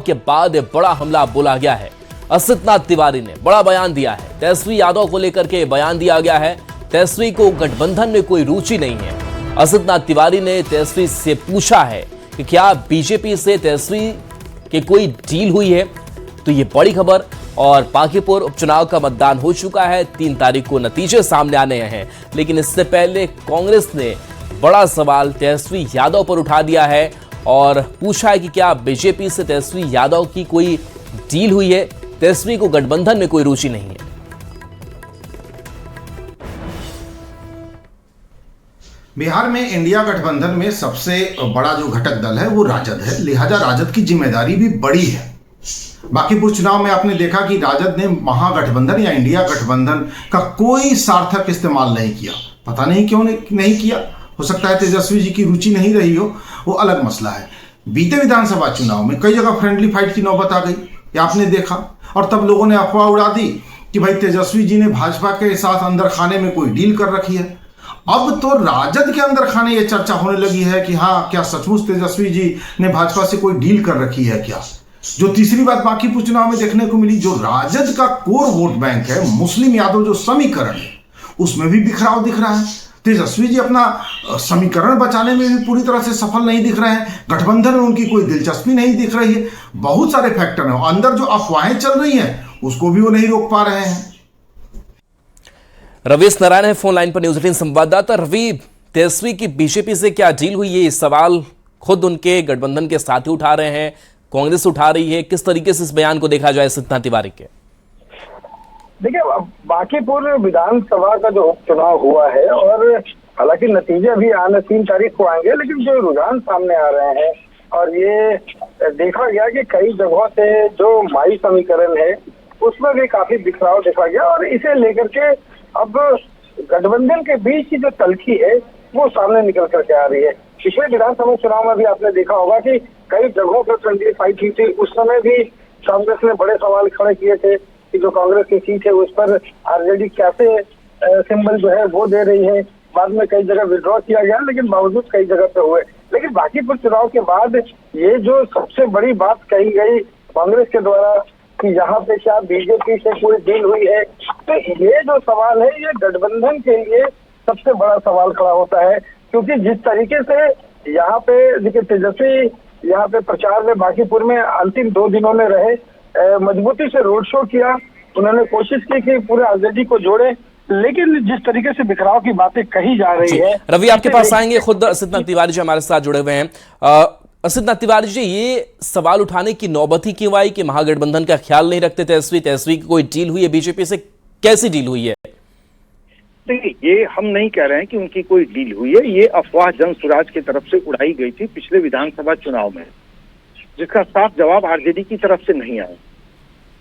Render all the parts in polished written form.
के बाद बड़ा हमला बोला गया है। असितनाथ तिवारी ने बड़ा बयान दिया है। तेजस्वी यादव को लेकर के बयान दिया गया है। तेजस्वी को गठबंधन में कोई रुचि नहीं है। असितनाथ तिवारी ने तेजस्वी से पूछा है कि क्या बीजेपी से तेजस्वी की कोई डील हुई है। तो ये बड़ी खबर। और बांकीपुर उपचुनाव का मतदान हो चुका है। 3 तारीख को नतीजे सामने आने हैं, लेकिन इससे पहले कांग्रेस ने बड़ा सवाल तेजस्वी यादव पर उठा दिया है और पूछा है कि क्या बीजेपी से तेजस्वी यादव की कोई डील हुई है। तेजस्वी को गठबंधन में कोई रुचि नहीं है। बिहार में इंडिया गठबंधन में सबसे बड़ा जो घटक दल है वो राजद है, लिहाजा राजद की जिम्मेदारी भी बड़ी है। बांकीपुर चुनाव में आपने देखा कि राजद ने महागठबंधन या इंडिया गठबंधन का कोई सार्थक इस्तेमाल नहीं किया। पता नहीं क्यों नहीं किया, हो सकता है तेजस्वी जी की रुचि नहीं रही हो, वो अलग मसला है। बीते विधानसभा चुनाव में कई जगह फ्रेंडली फाइट की नौबत आ गई, ये आपने देखा, और तब लोगों ने अफवाह उड़ा दी कि भाई तेजस्वी जी ने भाजपा के साथ अंदर खाने में कोई डील कर रखी है। अब तो राजद के अंदर खाने ये चर्चा होने लगी है कि हाँ, क्या सचमुच तेजस्वी जी ने भाजपा से कोई डील कर रखी है क्या। जो तीसरी बात बांकीपुर चुनाव में देखने को मिली, जो राजद का कोर वोट बैंक है, मुस्लिम यादव जो समीकरण है, उसमें भी बिखराव दिख रहा है। तेजस्वी जी अपना समीकरण बचाने में भी पूरी तरह से सफल नहीं दिख रहे हैं। गठबंधन में उनकी कोई दिलचस्पी नहीं दिख रही है। बहुत सारे फैक्टर हैं, अंदर जो अफवाहें चल रही हैं उसको भी वो नहीं रोक पा रहे हैं। रवीश नारायण है फोन लाइन पर, न्यूज 18 संवाददाता। रवि, तेजस्वी की बीजेपी से क्या डील हुई है, ये सवाल खुद उनके गठबंधन के साथी उठा रहे हैं, कांग्रेस उठा रही है। किस तरीके से इस बयान को देखा जाए असितनाथ तिवारी के? देखिए, बांकीपुर विधानसभा का जो उपचुनाव हुआ है, और हालांकि नतीजे अभी आने 3 तारीख को आएंगे, लेकिन जो रुझान सामने आ रहे हैं और ये देखा गया कि कई जगहों से जो माई समीकरण है उसमें भी काफी बिखराव देखा गया, और इसे लेकर के अब गठबंधन के बीच की जो तलखी है वो सामने निकल करके आ रही है। पिछले विधानसभा चुनाव में भी आपने देखा होगा कि कई जगहों पर फ्रेंडली फाइट हुई थी। उस समय भी कांग्रेस ने बड़े सवाल खड़े किए थे कि जो कांग्रेस की सीट है उस पर आरजेडी कैसे सिंबल जो है वो दे रही है। बाद में कई जगह विड्रॉ किया गया, लेकिन बावजूद कई जगह पे हुए। लेकिन बांकीपुर चुनाव के बाद ये जो सबसे बड़ी बात कही गई कांग्रेस के द्वारा कि यहाँ पे क्या बीजेपी से कोई डील हुई है, तो ये जो सवाल है ये गठबंधन के लिए सबसे बड़ा सवाल खड़ा होता है। क्योंकि जिस तरीके से यहाँ पे देखिए, तेजस्वी यहाँ पे प्रचार में बांकीपुर में अंतिम 2 दिनों में रहे, मजबूती से रोड शो किया, उन्होंने कोशिश की कि पूरे आरजेडी को जोड़े, लेकिन जिस तरीके से बिखराव की बातें कही जा रही है। रवि, आपके पास आएंगे, खुद असितनाथ तिवारी जी हमारे साथ जुड़े हुए हैं। असितनाथ तिवारी जी, ये सवाल उठाने की नौबत ही क्यों आई कि महागठबंधन का ख्याल नहीं रखते तेजस्वी की कोई डील हुई है बीजेपी से? कैसी डील हुई है? देखिए, ये हम नहीं कह रहे हैं कि उनकी कोई डील हुई है। ये अफवाह जन स्वराज की तरफ से उड़ाई गई थी पिछले विधानसभा चुनाव में, जिसका साफ जवाब आरजेडी की तरफ से नहीं आया।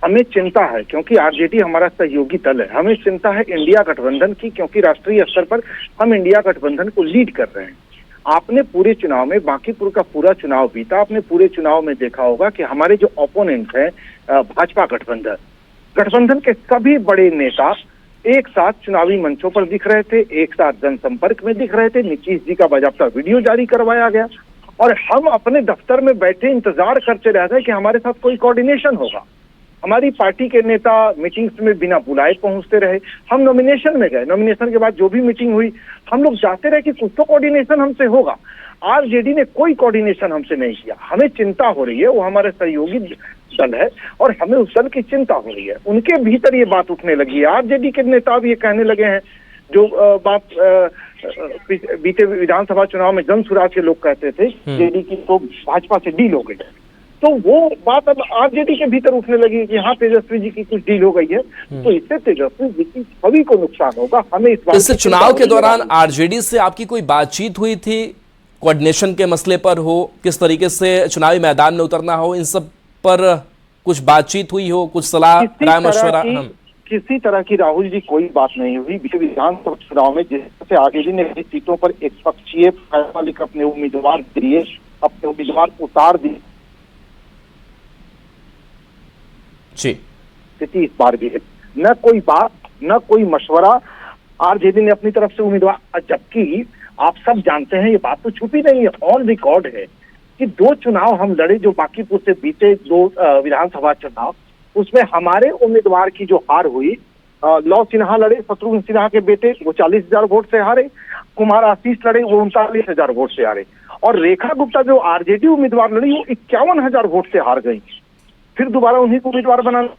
हमें चिंता है क्योंकि आरजेडी हमारा सहयोगी दल है। हमें चिंता है इंडिया गठबंधन की, क्योंकि राष्ट्रीय स्तर पर हम इंडिया गठबंधन को लीड कर रहे हैं। आपने पूरे चुनाव में, बांकीपुर का पूरा चुनाव बीता, आपने पूरे चुनाव में देखा होगा कि हमारे जो ओपोनेंट हैं भाजपा गठबंधन के सभी बड़े नेता एक साथ चुनावी मंचों पर दिख रहे थे, एक साथ जनसंपर्क में दिख रहे थे। नीतीश जी का बाकायदा वीडियो जारी करवाया गया और हम अपने दफ्तर में बैठे इंतजार करते रह गए कि हमारे साथ कोई कोऑर्डिनेशन होगा। हमारी पार्टी के नेता मीटिंग्स में बिना बुलाए पहुंचते रहे। हम नॉमिनेशन में गए, नॉमिनेशन के बाद जो भी मीटिंग हुई हम लोग चाहते रहे कि कुछ तो कोऑर्डिनेशन हमसे होगा। आरजेडी ने कोई कोऑर्डिनेशन हमसे नहीं किया। हमें चिंता हो रही है, वो हमारे सहयोगी दल है और हमें उस दल की चिंता हो रही है। उनके भीतर ये बात उठने लगी है। आरजेडी के नेता अब ये कहने लगे हैं, जो बात बीते विधानसभा चुनाव में जन स्वराज के लोग कहते थे जेडी की तो भाजपा से डील हो गई, तो वो बात अब आरजेडी के भीतर उठने लगी कि हाँ तेजस्वी जी की कुछ डील हो गई है। तो इससे तेजस्वी जी की छवि को नुकसान होगा। हमें इस बात इससे चुनाव के दौरान आरजेडी से आपकी कोई बातचीत हुई थी, कोऑर्डिनेशन के मसले पर हो, किस तरीके से चुनावी मैदान में उतरना हो, इन सब पर कुछ बातचीत हुई हो, कुछ सलाह राय मशवरा? किसी तरह की राहुल जी कोई बात नहीं हुई। विधानसभा चुनाव में जिससे आरजेडी ने कई सीटों पर एक पक्षीय फैसला लेकर अपने उम्मीदवार दिए, अपने उम्मीदवार उतार दिए स्थिति इस बार भी है। न कोई बात, न कोई मशवरा आरजेडी ने अपनी तरफ से उम्मीदवार, जबकि आप सब जानते हैं ये बात तो छुपी नहीं है, ऑन रिकॉर्ड है कि 2 चुनाव हम लड़े जो बांकीपुर से बीते 2 विधानसभा चुनाव, उसमें हमारे उम्मीदवार की जो हार हुई, लव सिन्हा लड़े, शत्रुघ्न सिन्हा के बेटे, वो 40,000 वोट से हारे। कुमार आशीष लड़े, वो 39,000 वोट से हारे। और रेखा गुप्ता जो आरजेडी उम्मीदवार लड़ी, वो 51,000 वोट से हार गई। फिर दोबारा उन्हीं को उम्मीदवार बनाना।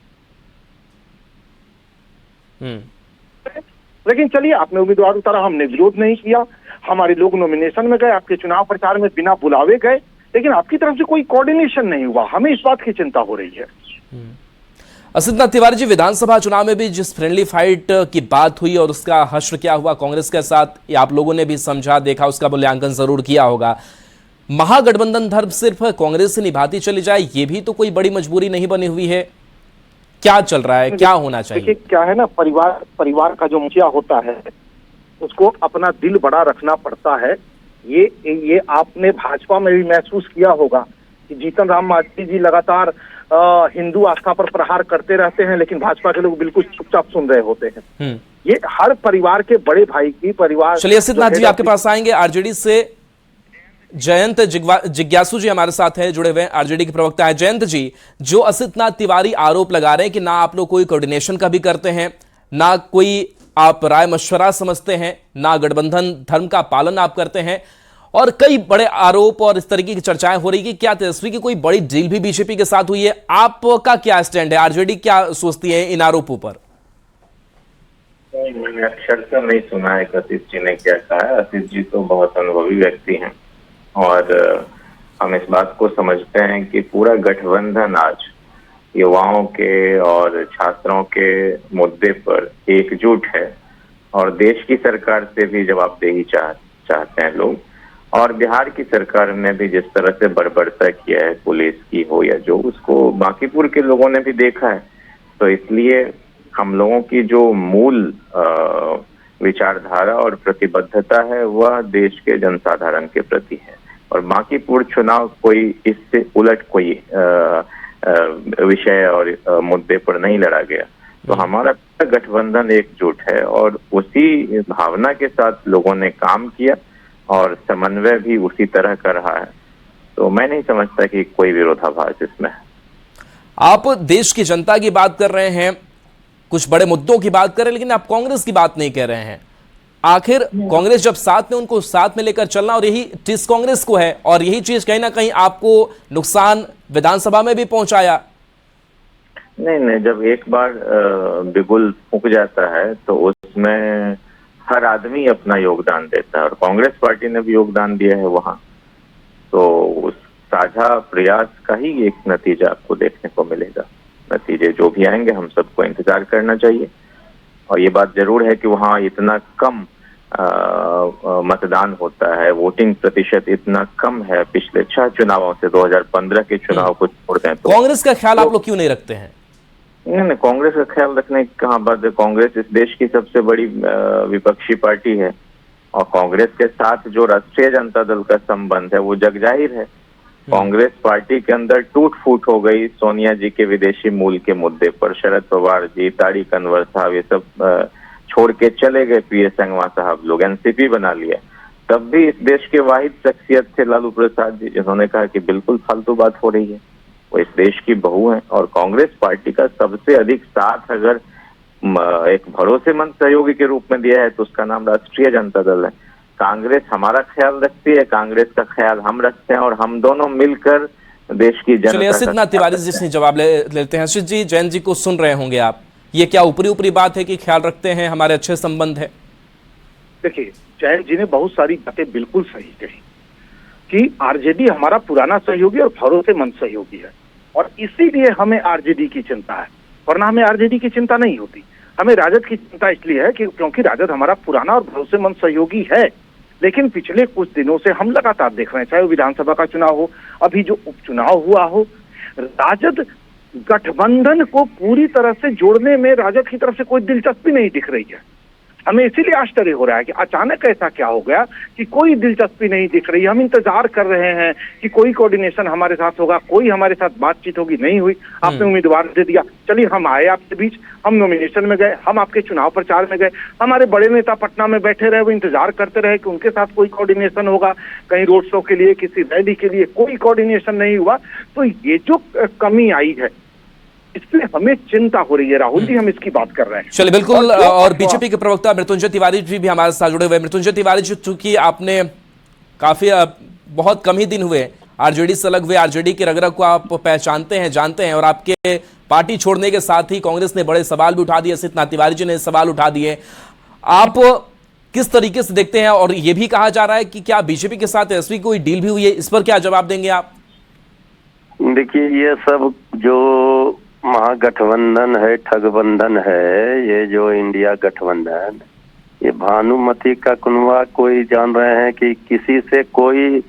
लेकिन चलिए, आपने उम्मीदवार उतारा, हमने विरोध नहीं किया। हमारे लोग नॉमिनेशन में गए, आपके चुनाव प्रचार में बिना बुलावे गए, लेकिन आपकी तरफ से कोई कोऑर्डिनेशन नहीं हुआ। हमें इस बात की चिंता हो रही है। असितनाथ तिवारी जी, विधानसभा चुनाव में भी जिस फ्रेंडली फाइट की बात हुई और उसका हश्र क्या हुआ कांग्रेस के साथ, ये आप लोगों ने भी समझा, देखा, उसका मूल्यांकन जरूर किया होगा। महागठबंधन धर्म सिर्फ कांग्रेस से निभाती चली जाए, ये भी तो कोई बड़ी मजबूरी नहीं बनी हुई है। क्या चल रहा है, क्या होना चाहिए? क्या है ना, परिवार का जो मुखिया होता है उसको अपना दिल बड़ा रखना पड़ता है। ये आपने भाजपा में भी महसूस किया होगा कि जीतन राम मांझी जी लगातार हिंदू आस्था पर प्रहार करते रहते हैं, लेकिन भाजपा के लोग बिल्कुल चुपचाप सुन रहे होते हैं। ये हर परिवार के बड़े भाई की परिवार। चलिए असितनाथ जी, आपके पास आएंगे। आरजेडी से जयंत जिज्ञासु जी हमारे साथ हैं, जुड़े हुए हैं, आरजेडी के प्रवक्ता है। जयंत जी, जो असितनाथ तिवारी आरोप लगा रहे हैं कि ना आप लोग कोई कोऑर्डिनेशन का भी करते हैं, ना कोई आप राय मशवरा समझते हैं, ना गठबंधन धर्म का पालन आप करते हैं, और कई बड़े आरोप और इस तरीके की चर्चाएं हो रही कि क्या तेजस्वी की कोई बड़ी डील भी बीजेपी के साथ हुई है। आपका क्या स्टैंड है? आरजेडी क्या सोचती है इन आरोपों पर? मैंने अक्षर से नहीं सुना है आशीष जी ने क्या कहा है। आशीष जी तो बहुत अनुभवी व्यक्ति हैं और हम इस बात को समझते हैं कि पूरा गठबंधन आज युवाओं के और छात्रों के मुद्दे पर एकजुट है और देश की सरकार से भी जवाबदेही चाहते हैं लोग। और बिहार की सरकार ने भी जिस तरह से बर्बरता किया है, पुलिस की हो या जो, उसको बांकीपुर के लोगों ने भी देखा है। तो इसलिए हम लोगों की जो मूल विचारधारा और प्रतिबद्धता है वह देश के जनसाधारण के प्रति है और बांकीपुर चुनाव कोई इससे उलट कोई विषय और मुद्दे पर नहीं लड़ा गया। तो हमारा गठबंधन एकजुट है और उसी भावना के साथ लोगों ने काम किया और समन्वय भी उसी तरह कर रहा है। तो मैं नहीं समझता कि कोई विरोधाभास इसमें है। आप देश की जनता की बात कर रहे हैं, कुछ बड़े मुद्दों की बात कर रहे हैं, लेकिन आप कांग्रेस की बात नहीं कर रहे हैं। आखिर कांग्रेस जब साथ में, उनको साथ में लेकर चलना, और यही टिस कांग्रेस को है और यही चीज कहीं ना कहीं आपको नुकसान विधानसभा में भी पहुंचाया। नहीं, जब एक बार बिगुल फूंक जाता है तो उसमें हर आदमी अपना योगदान देता है और कांग्रेस पार्टी ने भी योगदान दिया है वहां। तो उस साझा प्रयास का ही एक नतीजा आपको देखने को मिलेगा। नतीजे जो भी आएंगे हम सबको इंतजार करना चाहिए। और ये बात जरूर है कि वहाँ इतना कम मतदान होता है, वोटिंग प्रतिशत इतना कम है पिछले 6 चुनावों से, 2015 के चुनाव को छोड़ते हैं। तो कांग्रेस का ख्याल आप लोग क्यों नहीं रखते हैं? नहीं, कांग्रेस का ख्याल रखने की कहाँ बात है। कांग्रेस इस देश की सबसे बड़ी विपक्षी पार्टी है और कांग्रेस के साथ जो राष्ट्रीय जनता दल का संबंध है वो जगजाहिर है। कांग्रेस पार्टी के अंदर टूट फूट हो गई सोनिया जी के विदेशी मूल के मुद्दे पर। शरद पवार जी, तारिक अनवर साहब, ये सब छोड़ के चले गए। पीएस संगमा साहब लोग एनसीपी बना लिया। तब भी इस देश के वाहिद शख्सियत थे लालू प्रसाद जी, जिन्होंने कहा कि बिल्कुल फालतू बात हो रही है। वो इस देश की बहू है और कांग्रेस पार्टी का सबसे अधिक साथ अगर एक भरोसेमंद सहयोगी के रूप में दिया है तो उसका नाम राष्ट्रीय जनता दल है। कांग्रेस हमारा ख्याल रखती है, कांग्रेस का ख्याल हम रखते हैं और हम दोनों मिलकर देश की जनता। चलिए असितनाथ तिवारी जी से जवाब लेते हैं। असित जी, जैन जी को सुन रहे होंगे आप, ये क्या ऊपरी बात है कि ख्याल रखते हैं, हमारे अच्छे संबंध है? देखिए, जैन जी ने बहुत सारी बातें बिल्कुल सही कही कि आरजेडी हमारा पुराना सहयोगी और भरोसेमंद सहयोगी है और इसीलिए हमें आरजेडी की चिंता है, वरना हमें आरजेडी की चिंता नहीं होती। हमें राजद की चिंता इसलिए है कि क्योंकि राजद हमारा पुराना और भरोसेमंद सहयोगी है। लेकिन पिछले कुछ दिनों से हम लगातार देख रहे हैं, चाहे वो विधानसभा का चुनाव हो, अभी जो उपचुनाव हुआ हो, राजद गठबंधन को पूरी तरह से जोड़ने में राजद की तरफ से कोई दिलचस्पी नहीं दिख रही है। हमें इसीलिए आश्चर्य हो रहा है कि अचानक ऐसा क्या हो गया कि कोई दिलचस्पी नहीं दिख रही। हम इंतजार कर रहे हैं कि कोई कोऑर्डिनेशन हमारे साथ होगा, कोई हमारे साथ बातचीत होगी, नहीं हुई। आपने उम्मीदवार दे दिया, चलिए हम आए आपके बीच, हम नॉमिनेशन में गए, हम आपके चुनाव प्रचार में गए, हमारे बड़े नेता पटना में बैठे रहे, वो इंतजार करते रहे कि उनके साथ कोई कोऑर्डिनेशन होगा, कहीं रोड शो के लिए, किसी रैली के लिए, कोई कोऑर्डिनेशन नहीं हुआ। तो ये जो कमी आई है इसलिए हमें चिंता हो रही है राहुल जी, हम इसकी बात कर रहे हैं। चलिए बिल्कुल। और बीजेपी के प्रवक्ता मृत्युंजय तिवारी जी भी हमारे साथ जुड़े हुए। मृत्युंजय तिवारी जी, चूंकि आपने काफी बहुत कम ही दिन हुए आरजेडी से अलग हुए, आरजेडी के रग रग को आप पहचानते हैं, जानते हैं, और आपके पार्टी छोड़ने के साथ ही कांग्रेस ने बड़े सवाल भी उठा दिए, असित तिवारी जी ने सवाल उठा दिए। आप किस तरीके से देखते हैं? और यह भी कहा जा रहा है कि क्या बीजेपी के साथ ऐसी कोई डील भी हुई है, इस पर क्या जवाब देंगे आप? देखिए, ये सब जो महागठबंधन है, ठगबंधन है, ये जो इंडिया गठबंधन, ये भानुमति का कुनवा कोई जान रहे हैं कि किसी से कोई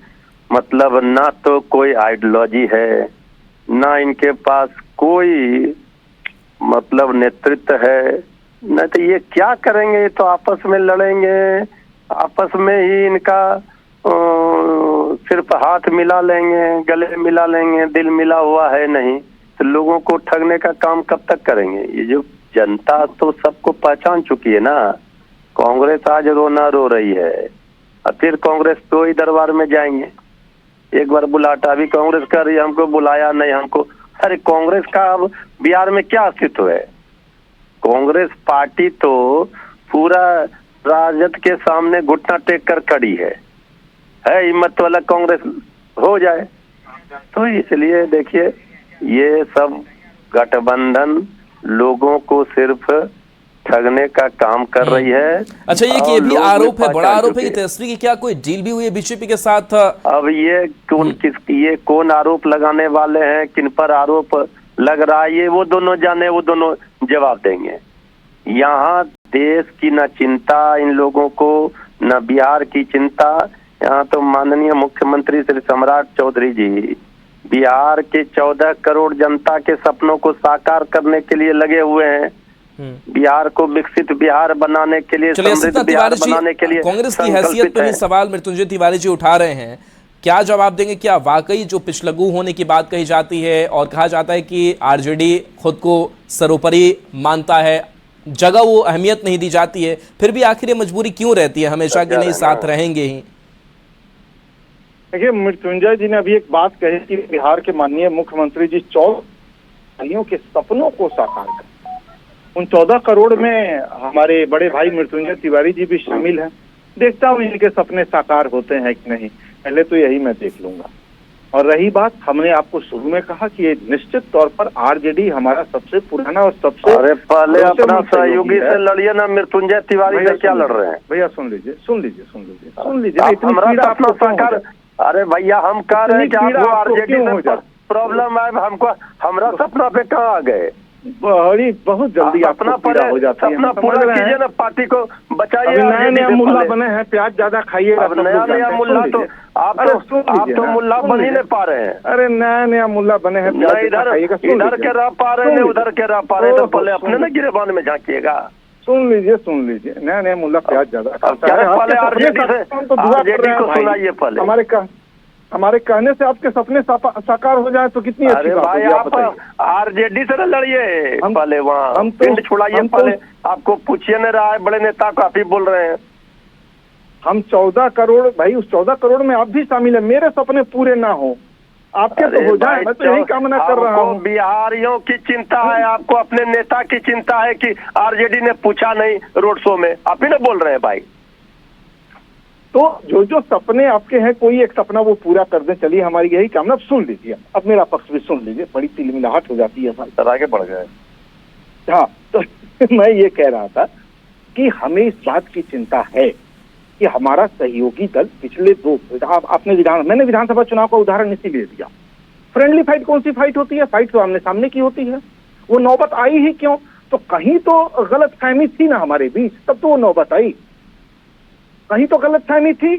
मतलब ना तो कोई आइडियोलॉजी है, ना इनके पास कोई मतलब नेतृत्व है, नहीं तो ये क्या करेंगे? तो आपस में लड़ेंगे, आपस में ही इनका सिर्फ हाथ मिला लेंगे, गले मिला लेंगे, दिल मिला हुआ है नहीं। तो लोगों को ठगने का काम कब तक करेंगे? ये जो जनता तो सबको पहचान चुकी है ना। कांग्रेस आज रोना रो रही है, और फिर कांग्रेस तो ही दरबार में जाएंगे। एक बार बुलाटा भी कांग्रेस कर रही है, हमको बुलाया नहीं हमको। अरे कांग्रेस का अब बिहार में क्या अस्तित्व है? कांग्रेस पार्टी तो पूरा राजद के सामने घुटना टेक कर खड़ी है हिम्मत वाला कांग्रेस हो जाए। तो इसलिए देखिए, ये सब गठबंधन लोगों को सिर्फ ठगने का काम कर रही है। अच्छा, ये भी आरोप है, बड़ा आरोप है कि तेजस्वी की क्या कोई डील भी हुई है बीजेपी के साथ? अब ये कौन आरोप लगाने वाले हैं, किन पर आरोप लग रहा है, ये वो दोनों जाने, वो दोनों जवाब देंगे। यहाँ देश की न चिंता इन लोगों को, न बिहार की चिंता। यहाँ तो माननीय मुख्यमंत्री श्री सम्राट चौधरी जी बिहार के 14 करोड़ जनता के सपनों को साकार करने के लिए लगे हुए हैं। बिहार को विकसित बिहार बनाने के लिए, समृद्ध बिहार बनाने के लिए कांग्रेस की हैसियत पर भी सवाल मृत्युंजय तिवारी जी उठा रहे हैं, क्या जवाब देंगे? क्या वाकई जो पिछलग्गू होने की बात कही जाती है और कहा जाता है कि आरजेडी खुद को सर्वोपरि मानता है, जगह वो अहमियत नहीं दी जाती है, फिर भी आखिर ये मजबूरी क्यों रहती है हमेशा कि नहीं साथ रहेंगे ही? देखिए, मृत्युंजय जी ने अभी एक बात कही कि बिहार के माननीय मुख्यमंत्री जी 14 के सपनों को साकार कर, उन 14 करोड़ में हमारे बड़े भाई मृत्युंजय तिवारी जी भी शामिल हैं। देखता हूँ इनके सपने साकार होते हैं कि नहीं, पहले तो यही मैं देख लूंगा। और रही बात, हमने आपको शुरू में कहा कि ये निश्चित तौर पर आरजेडी हमारा सबसे पुराना और सबसे, अरे पहले अपना सहयोगी से लड़िए ना, मृत्युंजय तिवारी से क्या लड़ रहे हैं? भैया सुन लीजिए। अरे भैया, हम कह रहे हैं कि आपको आरजेडी से प्रॉब्लम है, हमको हमारा सपना पे कहाँ आ गए? बहुत जल्दी अपना हो जाता है। अपना पूरा कीजिए ना, पार्टी को बचाइए। नया मुल्ला बने हैं, प्याज ज्यादा खाइए। अब नया मुल्ला तो आप तो मुल्ला बन ही नहीं पा रहे हैं। अरे नया मुल्ला बने हैं, इधर के रह पा रहे हैं, उधर के रह पा रहे हैं, तो पहले अपने ना गिरेबान में झांकिएगा। सुन लीजिए, नया मुल्ला प्याज ज्यादा खाता है। पहले आरजेडी को सुनाइए पहले। हमारे कहने से आपके सपने साकार हो जाए तो कितनी अच्छी बात भाई। आप आरजेडी से लड़िए पहले, वहाँ पिंड छुड़ाइए पहले। आपको पूछिए नहीं रहा है, बड़े नेता को आप ही बोल रहे हैं। हम 14 करोड़ भाई, उस 14 करोड़ में आप भी शामिल है। मेरे सपने पूरे ना हो, आपके तो हो जाए, मैं तो यही कामना कर रहा हूँ। बिहारियों की चिंता है, आपको अपने नेता की चिंता है कि आरजेडी ने पूछा नहीं रोड शो में, आप ही ना बोल रहे हैं भाई। तो जो सपने आपके हैं, कोई एक सपना वो पूरा कर दें, चलिए हमारी यही कामना। अब सुन लीजिए, अब मेरा पक्ष भी सुन लीजिए, बड़ी तिलमिलाहट हो जाती है, सर आगे बढ़ गए। हाँ, तो मैं ये कह रहा था कि हमें इस बात की चिंता है कि हमारा सहयोगी दल पिछले मैंने विधानसभा चुनाव का उदाहरण इसीलिए दिया। फ्रेंडली फाइट कौन सी फाइट होती है? फाइट तो आमने सामने की होती है। वो नौबत आई ही क्यों? तो कहीं तो गलत फहमी थी ना हमारे बीच, तब तो वो नौबत आई। कहीं तो गलतफहमी थी।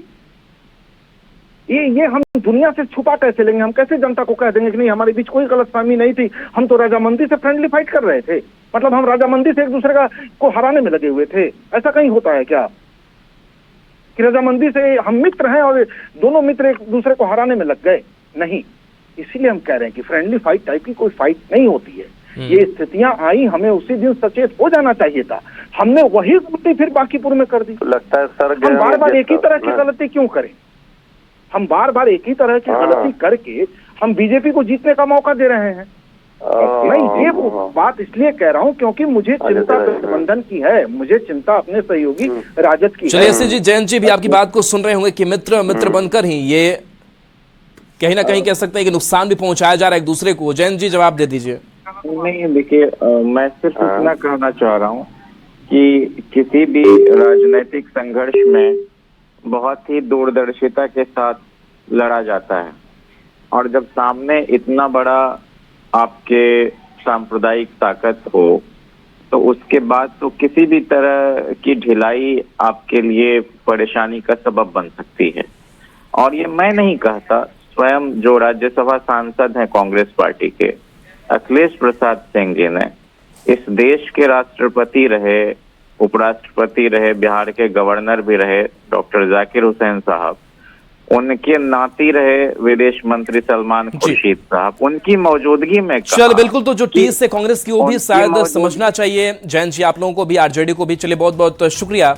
ये हम दुनिया से छुपा कैसे लेंगे? हम कैसे जनता को कह देंगे कि नहीं हमारे बीच कोई गलतफहमी नहीं थी, हम तो राजामंदी से फ्रेंडली फाइट कर रहे थे, मतलब हम राजामंदी से एक दूसरे को हराने में लगे हुए थे? ऐसा कहीं होता है क्या कि रजामंदी से हम मित्र हैं और दोनों मित्र एक दूसरे को हराने में लग गए? नहीं। इसीलिए हम कह रहे हैं कि फ्रेंडली फाइट टाइप की कोई फाइट नहीं होती है। ये स्थितियां आई, हमें उसी दिन सचेत हो जाना चाहिए था। हमने वही गलती फिर बांकीपुर में कर दी। तो लगता है सर हम बार बार एक ही तरह की गलती क्यों करें? हम बार बार एक ही तरह की गलती करके हम बीजेपी को जीतने का मौका दे रहे हैं। मैं ये बात इसलिए कह रहा हूं क्योंकि मुझे चिंता गठबंधन की है, मुझे चिंता अपने सहयोगी राजद की है। चलिए एससी जी, जयंत जी भी आपकी बात को सुन रहे होंगे कि मित्र बनकर ही ये कहीं ना कहीं कह सकते हैं कि नुकसान भी पहुंचाया जा रहा है एक दूसरे को। जयंत जी जवाब दे दीजिए। नहीं, देखिए, मैं सिर्फ इतना कहना चाह रहा हूँ कि किसी भी राजनीतिक संघर्ष में बहुत ही दूरदर्शिता के साथ लड़ा जाता है, और जब सामने इतना बड़ा आपके सांप्रदायिक ताकत हो तो उसके बाद तो किसी भी तरह की ढिलाई आपके लिए परेशानी का सबब बन सकती है। और ये मैं नहीं कहता, स्वयं जो राज्यसभा सांसद हैं कांग्रेस पार्टी के अखिलेश प्रसाद सिंह जी ने, इस देश के राष्ट्रपति रहे, उपराष्ट्रपति रहे, बिहार के गवर्नर भी रहे डॉक्टर जाकिर हुसैन साहब, उनके नाती रहे विदेश मंत्री सलमान खुर्शीद साहब, उनकी मौजूदगी में चल बिल्कुल, तो जो टीस से कांग्रेस की वो भी शायद समझना चाहिए। जयंत जी, आप लोगों को भी, आरजेडी को भी। चलिए बहुत बहुत शुक्रिया।